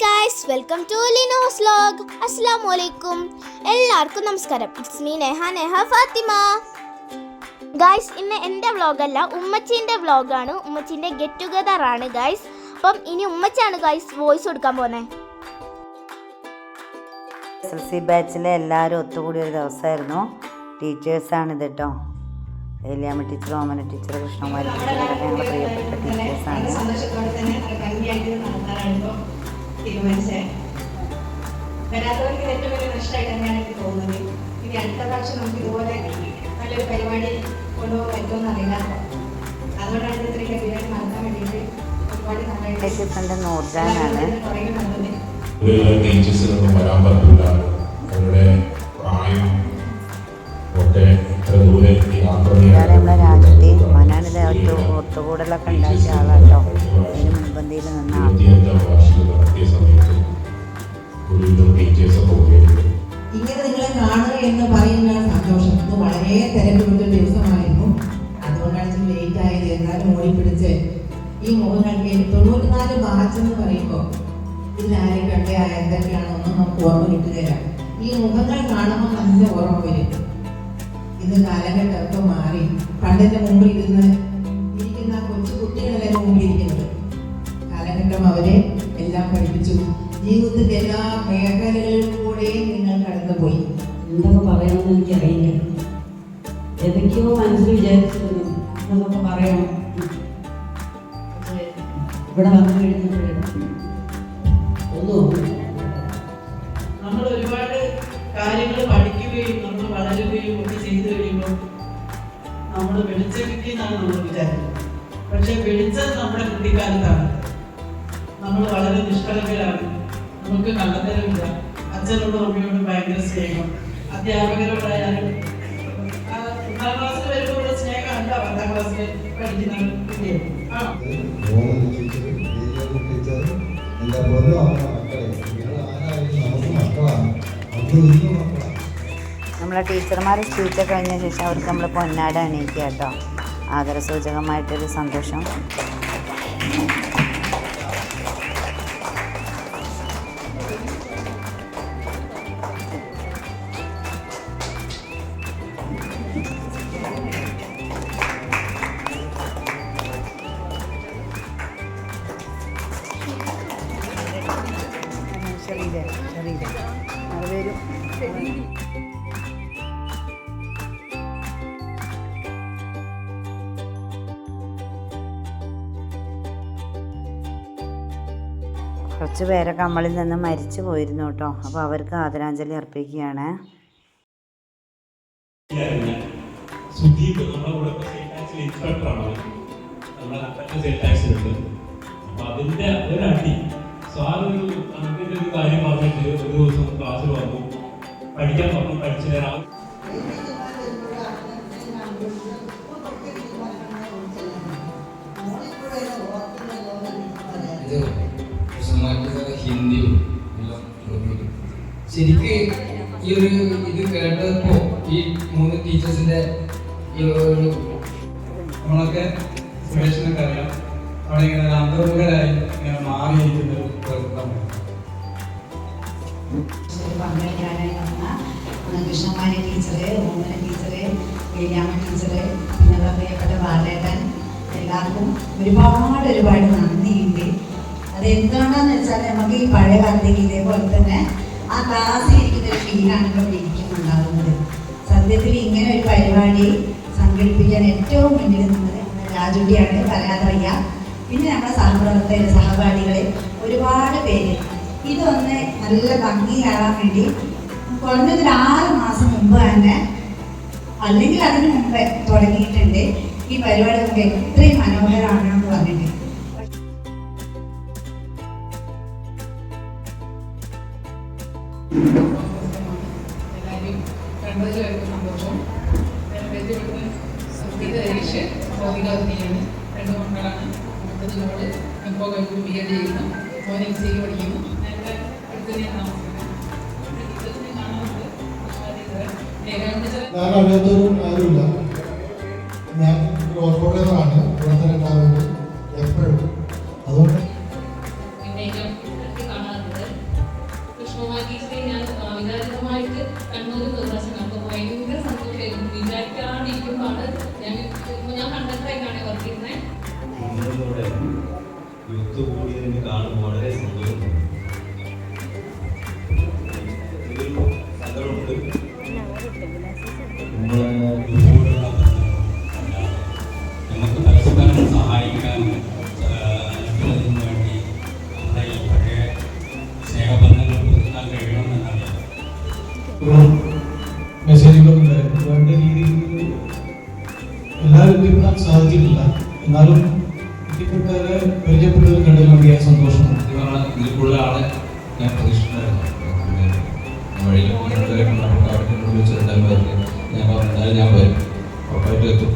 Guys, welcome to Linos vlog. അസ്സലാമു അലൈക്കും. എല്ലാവർക്കും നമസ്കാരം. It's me Neha Fathima. Guys, ഇന്ന് എൻ്റെ വ്ലോഗല്ല, ഉമ്മച്ചീൻ്റെ വ്ലോഗാണ്. ഉമ്മച്ചീൻ്റെ ഗെറ്റ് ടുഗദർ ആണ് ഗൈസ്. അപ്പം ഇനി ഉമ്മച്ചാണ് ഗൈസ് വോയിസ് കൊടുക്കാൻ പോകുന്നത്. SLC ബാച്ചിലെ എല്ലാവരും ഒത്തുകൂടിയ ഒരു ദിവസമായിരുന്നു. ടീച്ചേഴ്സാണിത് കേട്ടോ. ഏലിയാമ്മ ടീച്ചർ, ഓമന ടീച്ചർ, കൃഷ്ണകുമാരി ടീച്ചർ, ഇതൊക്കെ ഞങ്ങളുടെ പ്രിയപ്പെട്ട ടീച്ചേഴ്സാണ്. വരാത്തവർക്ക് ഏറ്റവും വലിയ നഷ്ടമായിട്ട് തന്നെയാണ് എനിക്ക് തോന്നുന്നത്. ഇനി അടുത്ത പ്രാവശ്യം നമുക്ക് ഇതുപോലെ നല്ലൊരു പരിപാടി കൊണ്ടുപോകാൻ പറ്റുമെന്ന് അറിയില്ല. അതുകൊണ്ടാണ് ഇത്രയും പരിപാടി നടത്താൻ വേണ്ടിയിട്ട് ഒരുപാട് ടീച്ചറിൻ്റെ നൂർജാനാണ്. ടീച്ചേഴ്സിനൊന്നും വരാൻ പറ്റില്ല, അവരുടെ പ്രായം ഒക്കെ ഇത്ര ദൂരെ നമ്മുടെ രാജ്യത്തെ മനാനിത് ഒത്തുകൂടലൊക്കെ ഉണ്ടാക്കിയ ആളാട്ടോ. അതിന് മുൻപന്തിയിൽ നിന്നാണ്. ഇങ്ങനെ നിങ്ങളെ കാണുക എന്ന് പറയുന്ന സന്തോഷം. ഇത് വളരെ തിരക്കുള്ള ദിവസമായിരുന്നു, അതുകൊണ്ടാണ് ലേറ്റ് ആയത്. എന്നാലും ഓടിപ്പിടിച്ച് ഈ മുഖങ്ങൾക്ക് 94 ബാച്ച് എന്ന് പറയുമ്പോൾ ഇതിലാരെ കണ്ടേ എന്തൊക്കെയാണെന്നൊന്നും നമുക്ക് ഓർമ്മ കിട്ടുകയില്ല. ഈ മുഖങ്ങൾ കാണുമ്പോൾ നല്ല ഓർമ്മ വരും. ഇന്ന് കാലഘട്ടമൊക്കെ മാറി. പണ്ടിന്റെ മുമ്പിൽ ഇരിക്കുന്ന കൊച്ചു കുട്ടികളെല്ലാം മുമ്പിൽ ഇരിക്കുന്നത്. കാലഘട്ടം അവരെ എല്ലാം പഠിപ്പിച്ചു. ജീവിതത്തിന്റെ എല്ലാ മേഖലകളിലൂടെയും നിങ്ങൾ കടന്നുപോയി. എന്തൊക്കെ പറയണമെന്ന് എനിക്കറിയില്ല. ഏതൊക്കെയോ മനസ്സിൽ വിചാരിച്ചിരുന്നു എന്നൊക്കെ പറയണം. ഇവിടെ വന്നു കഴിഞ്ഞപ്പോഴേ ഒന്നും നമ്മൾ ഒരുപാട് കാര്യങ്ങൾ പഠിക്കുകയും നമ്മൾ വളരുകയും ഒക്കെ ചെയ്തു കഴിയുമ്പോൾ നമ്മൾ വെളിച്ചെടുക്കുന്നതാണ് നമ്മൾ വിചാരിക്കുന്നത്. പക്ഷെ വെളിച്ചം നമ്മുടെ കുട്ടിക്കാലത്താണ്. നമ്മൾ വളരെ നിഷ്കളങ്കരാണ്. നമുക്ക് കള്ളത്തരമില്ല. അച്ഛനോടും അമ്മയോടും ഭയങ്കര സ്നേഹം. അധ്യാപകരോടായാലും 10ാം ക്ലാസ്സിൽ വരുമ്പോൾ സ്നേഹം അല്ല 10ാം ക്ലാസ്സിൽ പഠിക്കുന്ന കുട്ടികൾ. നമ്മളെ ടീച്ചർമാർ സ്പീച്ചൊക്കെ കഴിഞ്ഞ ശേഷം അവർക്ക് നമ്മൾ പൊന്നാട അണിയിക്കുക കേട്ടോ. ആദരസൂചകമായിട്ടൊരു സന്തോഷം. കുറച്ച് പേരൊക്കെ നമ്മളിൽ നിന്ന് മരിച്ചു പോയിരുന്നു കേട്ടോ. അപ്പോൾ അവർക്ക് ആദരാഞ്ജലി അർപ്പിക്കുകയാണ്. സുദീപ് നമ്മുടെ കൂടെ ഇൻസ്പെക്ടറാണ്. നമ്മുടെ അപ്പൊ അതിന്റെ ഒരടി സാറൊരു കണക്കിന്റെ ഒരു കാര്യം പറഞ്ഞിട്ട് ഒരു ദിവസം ക്ലാസ്സിൽ വന്നു, പഠിക്കാൻ പറഞ്ഞു. പഠിച്ചു തരാം. ഹിന്ദിയും ശരിക്ക് ഈ ഒരു ഇത് കേട്ടപ്പോ ഈ 3 ടീച്ചേഴ്സിന്റെ ഈ ഒരു നമ്മളൊക്കെ സുരേഷിനൊക്കെ അറിയാം. അവിടെ ഇങ്ങനെ അന്തർമുഖരായി ഇങ്ങനെ മാറിയിരിക്കുന്നത് പങ്കെടുക്കാനായി വന്ന കൃഷ്ണകുമാരി ടീച്ചറ്, ഓമന ടീച്ചറ്, ഏലിയാമ്മ ടീച്ചറ്, പിന്നെ പ്രിയപ്പെട്ട ബാലേട്ടൻ, എല്ലാവർക്കും ഒരുപാട് നന്ദിയുണ്ട്. അതെന്താണെന്ന് വെച്ചാൽ നമുക്ക് ഈ പഴയ കാലത്തേക്ക് ഇതേപോലെ തന്നെ ആ ക്ലാസ്സിൽ ഇരിക്കുന്ന ഒരു ഫീലാണ് ഇപ്പോൾ ഇരിക്കുന്നുണ്ടാകുന്നത്. സത്യത്തിൽ ഇങ്ങനെ ഒരു പരിപാടി സംഘടിപ്പിക്കാൻ ഏറ്റവും മുന്നിൽ നിന്നത് രാജുട്ടിയാണ്, പറയാതെ വയ്യ. പിന്നെ നമ്മുടെ സഹപ്രവർത്തകർ, സഹപാഠികളെ ഒരുപാട് പേര് ഇതൊന്ന് നല്ല ഭംഗിയാകാൻ വേണ്ടി കുറഞ്ഞത് 6 മാസം മുമ്പ് തന്നെ, അല്ലെങ്കിൽ അതിന് മുമ്പേ തുടങ്ങിയിട്ടുണ്ട്. ഈ പരിപാടി നമുക്ക് എത്രയും മനോഹരമാണെന്ന് പറഞ്ഞിട്ട് എല്ലാവരെയും കണ്ടതിൽ സന്തോഷം. ഹരീഷ് ഭൗതികവിദ്യയാണ്. 2 മക്കളാണ്. മൂത്തതിനോട് ഇപ്പോൾ കഴിഞ്ഞു BEd ചെയ്യുന്നു. മോൻ MCA പഠിക്കുന്നു. നേരത്തെ അടുത്തന്നെയാണ് താമസിക്കുന്നത്. ഞാൻ അറിയാത്തവരും ആരുമില്ല. ഞാൻ ഓർമ്മയാണ് ഇവിടെ തന്നെ ഉണ്ടാവുന്നത് എപ്പോഴും. അതുകൊണ്ട് കാണാറുണ്ട്. നിങ്ങളിവിടെ ഒത്തുകൂടിയതിന് കാണുമ്പോൾ വളരെ സന്തോഷമുണ്ട്. ഇതൊരു സങ്കടമുണ്ട്. നമുക്ക് പരസ്പരം സഹായിക്കാൻ വേണ്ടി നമ്മുടെ ഈ പഴയ സ്നേഹബന്ധങ്ങൾ പുതുക്കാൻ കഴിയണമെന്നറിയാം. മെസ്സേജുകളൊന്നും വേണ്ട രീതിയിൽ എല്ലാവരും എത്തിപ്പെടാൻ സാധിച്ചിട്ടില്ല. എന്നാലും എത്തിപ്പെട്ടവരെ പരിചയപ്പെട്ടതിൽ കണ്ടതിൽ വലിയ സന്തോഷമാണ്. ഇതിൽ കൂടുതൽ ആളെ ഞാൻ പ്രതീക്ഷിച്ചിട്ടുണ്ടായിരുന്നു. വഴിയിൽ അവർക്ക് വിളിച്ചെന്തായാലും വരില്ല. ഞാൻ എന്തായാലും ഞാൻ വരും, ഉറപ്പായിട്ടും എത്തും.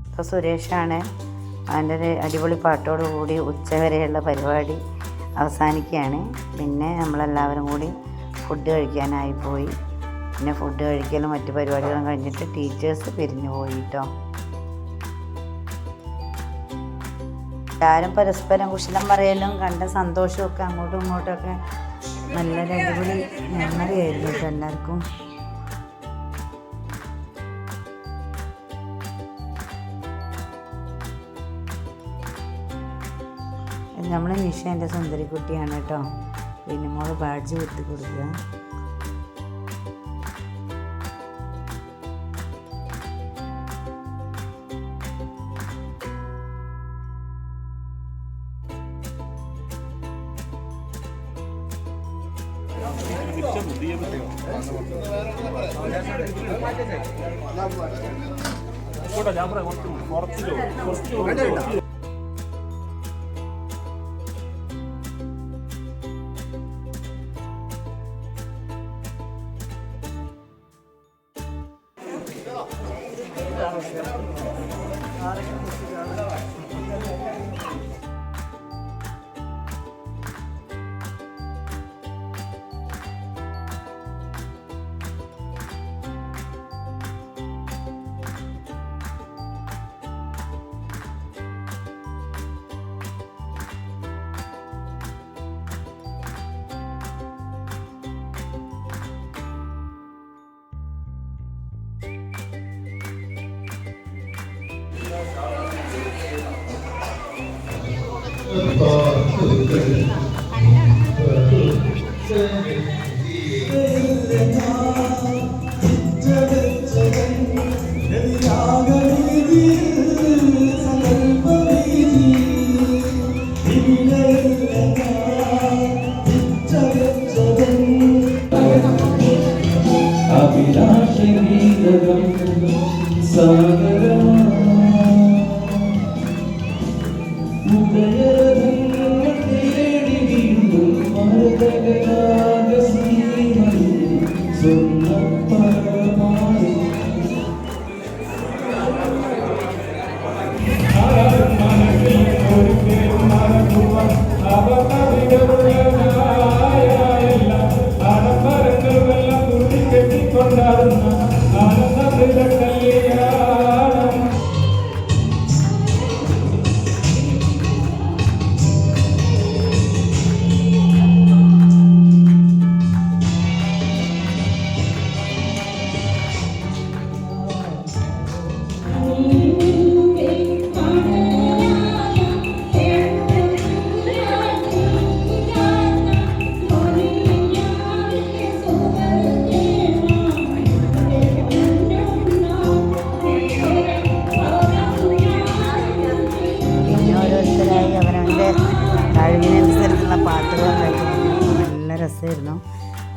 ഇപ്പോൾ സുരേഷാണ്. അവൻ്റെ ഒരു അടിപൊളി പാട്ടോടുകൂടി ഉച്ചവരെയുള്ള പരിപാടി അവസാനിക്കുകയാണ്. പിന്നെ നമ്മളെല്ലാവരും കൂടി ഫുഡ് കഴിക്കാനായി പോയി. പിന്നെ ഫുഡ് കഴിക്കലും മറ്റു പരിപാടികളും കഴിഞ്ഞിട്ട് ടീച്ചേഴ്സ് പിരിഞ്ഞു പോയി കേട്ടോ. എല്ലാവരും പരസ്പരം കുശലം പറയലും കണ്ട സന്തോഷമൊക്കെ അങ്ങോട്ടും ഇങ്ങോട്ടുമൊക്കെ നല്ലൊരു അടിപൊളി മെമ്മറി ആയിരുന്നു കേട്ടോ എല്ലാവർക്കും. നമ്മൾ നിഷ എൻ്റെ സുന്ദരിക്കുട്ടിയാണ് കേട്ടോ. പിന്നെ മോള് ബാഡ്ജ് കുത്തി കൊടുക്കുക.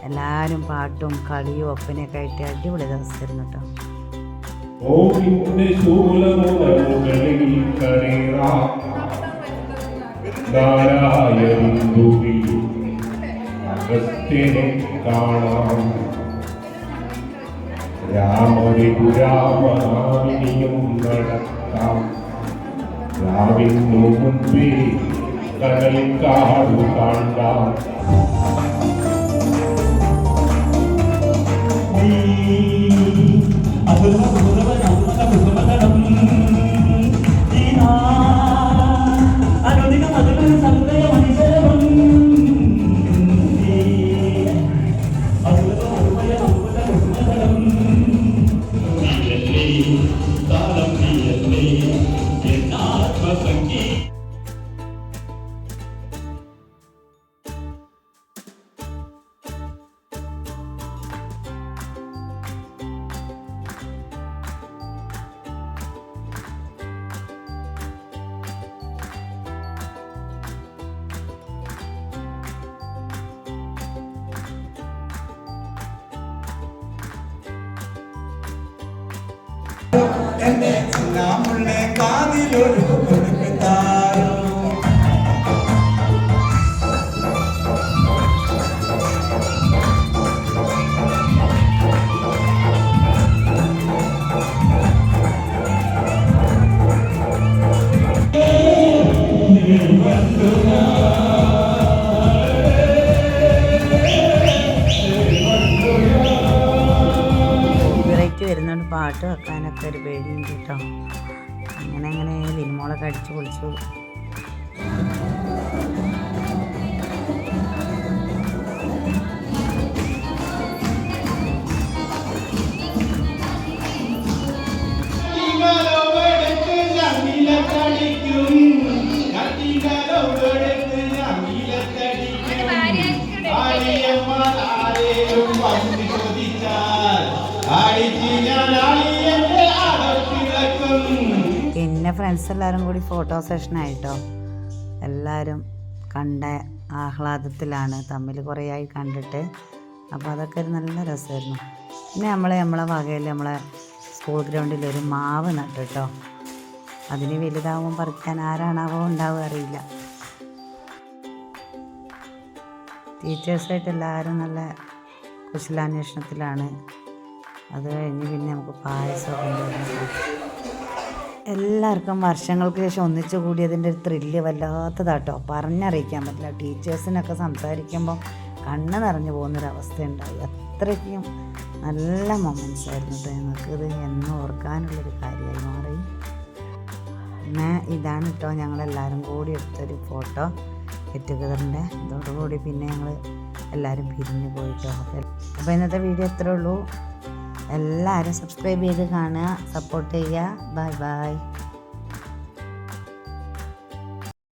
എല്ലാവരും പാട്ടും കളിയും ഒപ്പനയൊക്കെ ആയിട്ട് അടിപൊളി ദിവസമായിരുന്നു കേട്ടോ. ഓവിന്റെ ശൂലമുകളിൽ കരേറാം നാരായണി അഗസ്ത്യനെ കാണാം രാമവിപുരാമനാമിനിയും നടക്കാം രാവിനു മുൻപേ കടൽ കാടു കാണാം എന്റെ നാമുള്ള കാതിലൊരു കൊടുത്താരോ വരുന്നതുകൊണ്ട് പാട്ട് വെക്കാനൊക്കെ ഒരു പേടിയുണ്ട് കേട്ടോ. അങ്ങനെ ലിനിമോളൊക്കെ അടിച്ചു പൊളിച്ചു. പിന്നെ ഫ്രണ്ട്സ് എല്ലാവരും കൂടി ഫോട്ടോ സെഷനായിട്ടോ. എല്ലാവരും കണ്ട ആഹ്ലാദത്തിലാണ്, തമ്മിൽ കുറേ ആയി കണ്ടിട്ട്. അപ്പോൾ അതൊക്കെ ഒരു നല്ല രസമായിരുന്നു. പിന്നെ നമ്മളെ വകയിൽ നമ്മളെ സ്കൂൾ ഗ്രൗണ്ടിൽ ഒരു മാവ് നട്ടു കേട്ടോ. അതിന് വലുതാവുമ്പോൾ പറിക്കാൻ ആരാണാവോ ഉണ്ടാവുക അറിയില്ല. ടീച്ചേഴ്സായിട്ട് എല്ലാവരും നല്ല കുശലാന്വേഷണത്തിലാണ്. അത് കഴിഞ്ഞ് പിന്നെ നമുക്ക് പായസമൊക്കെ ഉണ്ടായിരുന്നു. എല്ലാവർക്കും വർഷങ്ങൾക്ക് ശേഷം ഒന്നിച്ചു കൂടിയതിൻ്റെ ഒരു ത്രില്ല് വല്ലാത്തതാട്ടോ, പറഞ്ഞറിയിക്കാൻ പറ്റില്ല. ടീച്ചേഴ്സിനൊക്കെ സംസാരിക്കുമ്പോൾ കണ്ണ് നിറഞ്ഞു പോകുന്നൊരവസ്ഥയുണ്ടായി. അത്രയ്ക്കും നല്ല മൊമെൻറ്റ്സ് ആയിരുന്നു കേട്ടോ. ഞങ്ങൾക്കിത് എന്നും ഓർക്കാനുള്ളൊരു കാര്യമായി മാറി. പിന്നെ ഇതാണ് കേട്ടോ ഞങ്ങളെല്ലാവരും കൂടി എടുത്തൊരു ഫോട്ടോ ഗെറ്റ് ടുഗദറിൻ്റെ. ഇതോടുകൂടി പിന്നെ ഞങ്ങൾ എല്ലാവരും പിരിഞ്ഞു പോയിട്ടോ. അപ്പോൾ ഇന്നത്തെ വീഡിയോ ഇത്രേ ഉള്ളൂ. എല്ലാവരും സബ്സ്ക്രൈബ് ചെയ്ത് കാണുക, സപ്പോർട്ട് ചെയ്യുക. Bye bye.